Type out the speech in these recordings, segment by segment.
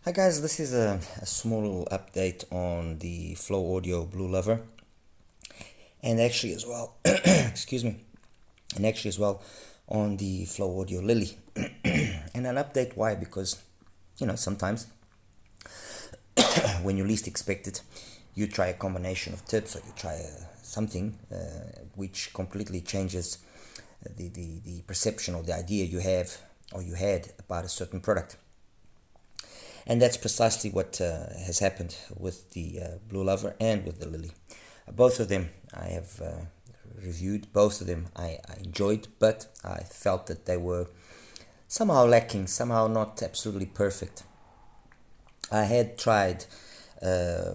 Hi guys, this is a small update on the FLOAUDIO BlueLover and actually as well, excuse me, and actually as well on the FLOAUDIO Lilly. And an update why? Because sometimes when you least expect it, you try a combination of tips or you try something which completely changes the perception or the idea you have or you had about a certain product. And that's precisely what has happened with the BlueLover and with the Lilly. Both of them I have reviewed, both of them I enjoyed, but I felt that they were somehow lacking, somehow not absolutely perfect. I had tried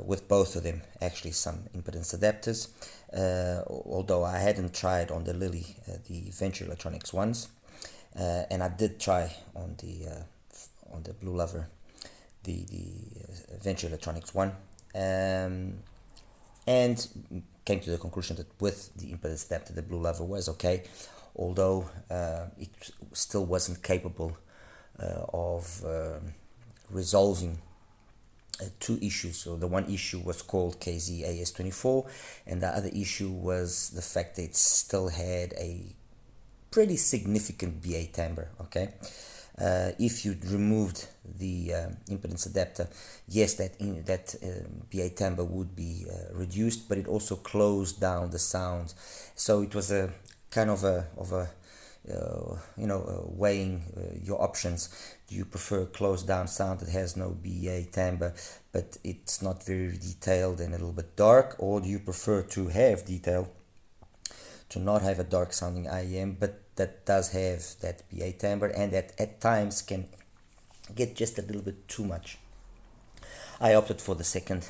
with both of them actually some impedance adapters, although I hadn't tried on the Lilly the Venture Electronics ones, and I did try on the BlueLover the Venture Electronics one, and came to the conclusion that with the impedance adapter the BlueLover was okay, although it still wasn't capable of resolving two issues. So the one issue was called KZ-AS24, and the other issue was the fact that it still had a pretty significant BA timbre. Okay, if you removed the impedance adapter, yes, that BA timbre would be reduced, but it also closed down the sound. So it was a kind of a weighing your options. Do you prefer closed down sound that has no BA timbre but it's not very detailed and a little bit dark, or do you prefer to have detail, to not have a dark sounding IEM but that does have that BA timbre and that at times can get just a little bit too much? I opted for the second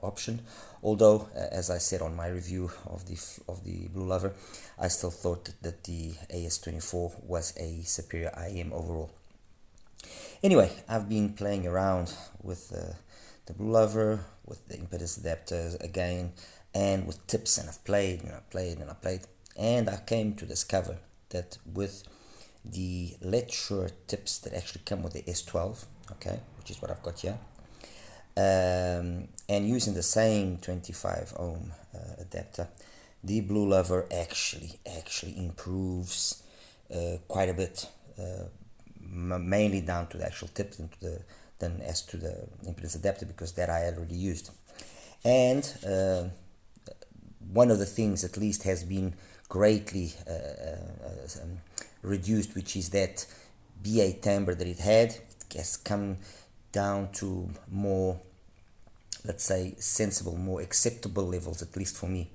option, although as I said on my review of the BlueLover, I still thought that the AS24 was a superior IEM overall. Anyway, I've been playing around with the BlueLover, with the impedance adapters again, and with tips, and I've played and I played and I played, and I came to discover that with the LITZ tips that actually come with the S12, okay, which is what I've got here, and using the same 25 ohm adapter, the BlueLover actually improves quite a bit, mainly down to the actual tips than as to the impedance adapter, because that I already used. And one of the things at least has been greatly reduced, which is that BA timbre that it had. It has come down to more, let's say, sensible, more acceptable levels, at least for me,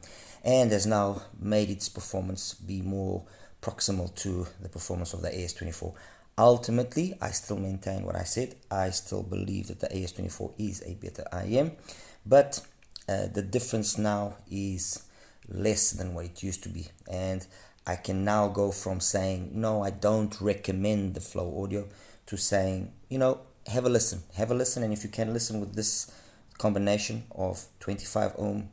and has now made its performance be more proximal to the performance of the AS24. Ultimately, I still maintain what I said. I still believe that the AS24 is a better IEM, but the difference now is less than what it used to be, and I can now go from saying no, I don't recommend the FLOAUDIO, to saying, have a listen, and if you can listen with this combination of 25 ohm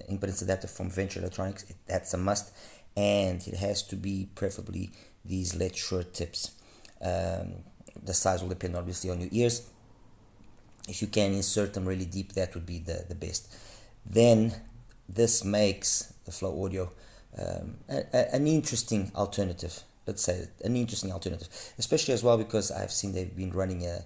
impedance adapter from Venture Electronics, that's a must, and it has to be preferably these LITZ tips. The size will depend obviously on your ears. If you can insert them really deep, that would be the best. Then this makes the FLOAUDIO an interesting alternative. Let's say an interesting alternative, especially as well because I've seen they've been running a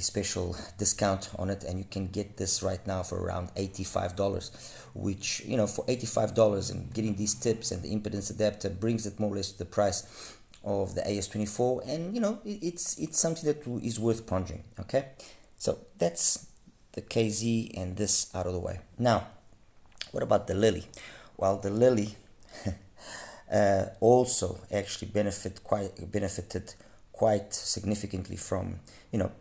special discount on it, and you can get this right now for around $85, which, for $85 and getting these tips and the impedance adapter brings it more or less to the price of the AS24, and it's something that is worth pondering. Okay, so that's the KZ and this out of the way. Now, what about the Lilly? Well, the Lilly also actually benefited quite significantly from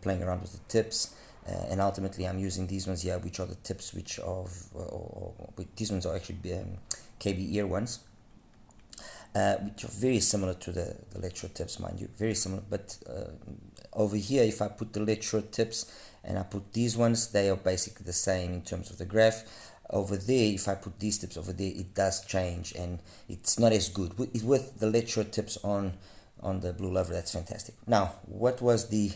playing around with the tips, and ultimately I'm using these ones here, which are the tips which these ones are actually KB ear ones, which are very similar to the LITZ tips, mind you, very similar, but over here, if I put the LITZ tips and I put these ones, they are basically the same in terms of the graph. Over there, if I put these tips over there, it does change and it's not as good. With the LITZ tips on the BlueLover, that's fantastic. Now, what was the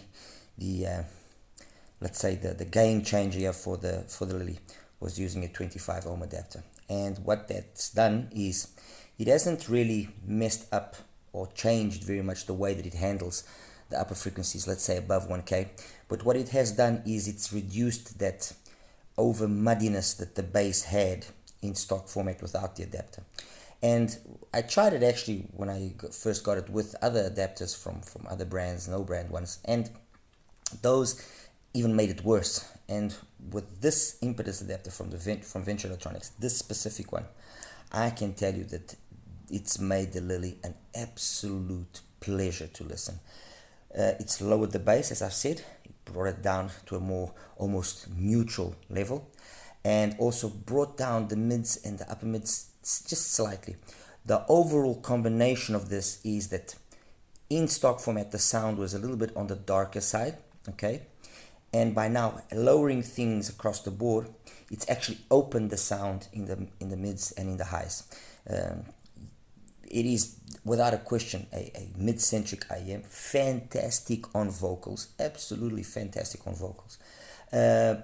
let's say the game changer here for the Lilly was using a 25 ohm adapter. And what that's done is it hasn't really messed up or changed very much the way that it handles the upper frequencies, let's say above 1K. But what it has done is it's reduced that over muddiness that the bass had in stock format without the adapter. And I tried it actually when I first got it with other adapters from other brands, no brand ones, and those even made it worse. And with this impedance adapter from Venture Electronics, this specific one, I can tell you that it's made the Lilly an absolute pleasure to listen. It's lowered the bass, as I've said. It brought it down to a more almost neutral level, and also brought down the mids and the upper mids just slightly. The overall combination of this is that in stock format the sound was a little bit on the darker side, okay, and by now lowering things across the board, it's actually opened the sound in the mids and in the highs. It is without a question a mid-centric IEM, fantastic on vocals, absolutely fantastic on vocals. And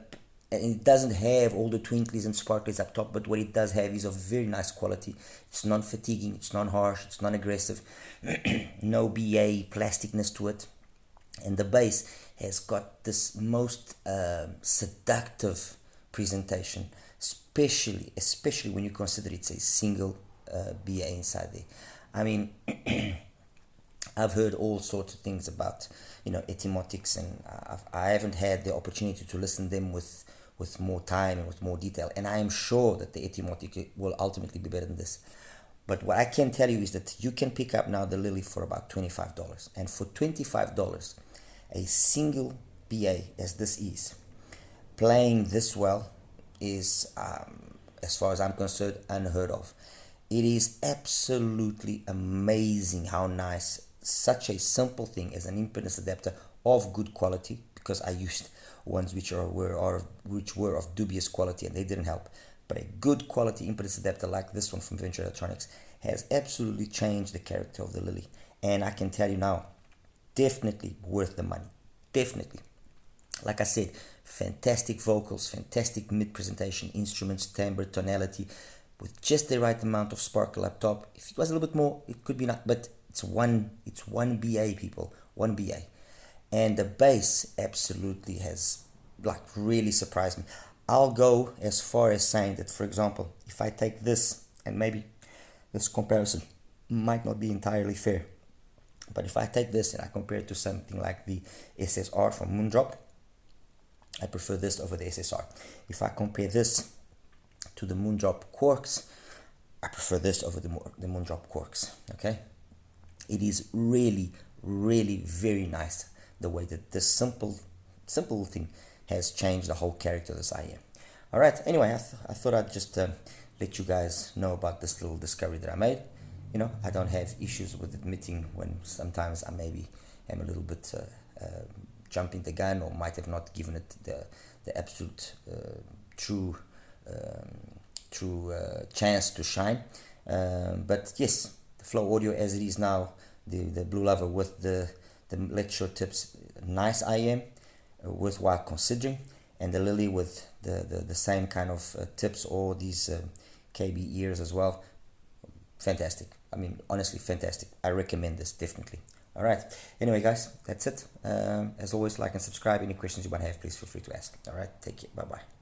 it doesn't have all the twinklies and sparklies up top, but what it does have is of very nice quality. It's non-fatiguing, it's non-harsh, it's non-aggressive, no BA plasticness to it. And the bass has got this most seductive presentation, especially when you consider it's a single BA inside there. I mean, I've heard all sorts of things about, etymotics, and I haven't had the opportunity to listen to them with more time and with more detail, and I am sure that the etymotic will ultimately be better than this. But what I can tell you is that you can pick up now the Lilly for about $25, and for $25, a single BA as this is, playing this well is, as far as I'm concerned, unheard of. It is absolutely amazing how nice such a simple thing as an impedance adapter of good quality, because I used ones which were of dubious quality and they didn't help, but a good quality impedance adapter like this one from Venture Electronics has absolutely changed the character of the Lilly. And I can tell you now, definitely worth the money, definitely. Like I said, fantastic vocals, fantastic mid presentation, instruments, timbre, tonality, with just the right amount of sparkle up top. If it was a little bit more, it could be not, but it's one BA, people, one BA. And the bass absolutely has really surprised me. I'll go as far as saying that, for example, if I take this, and maybe this comparison might not be entirely fair, but if I take this and I compare it to something like the SSR from Moondrop, I prefer this over the SSR. If I compare this to the Moondrop Quarks, I prefer this over the Moondrop Quarks. Okay, it is really very nice the way that this simple thing has changed the whole character of this IEM. All right, anyway, I thought I'd just let you guys know about this little discovery that I made. I don't have issues with admitting when sometimes I maybe am a little bit jumping the gun, or might have not given it the absolute true chance to shine. But yes, the Flow Audio as it is now, the BlueLover with the lecture tips, nice IEM, worthwhile considering, and the Lilly with the same kind of tips, or these KB ears as well. Fantastic. I mean, honestly, fantastic. I recommend this, definitely. All right. Anyway, guys, that's it. As always, like and subscribe. Any questions you might have, please feel free to ask. All right. Take care. Bye-bye.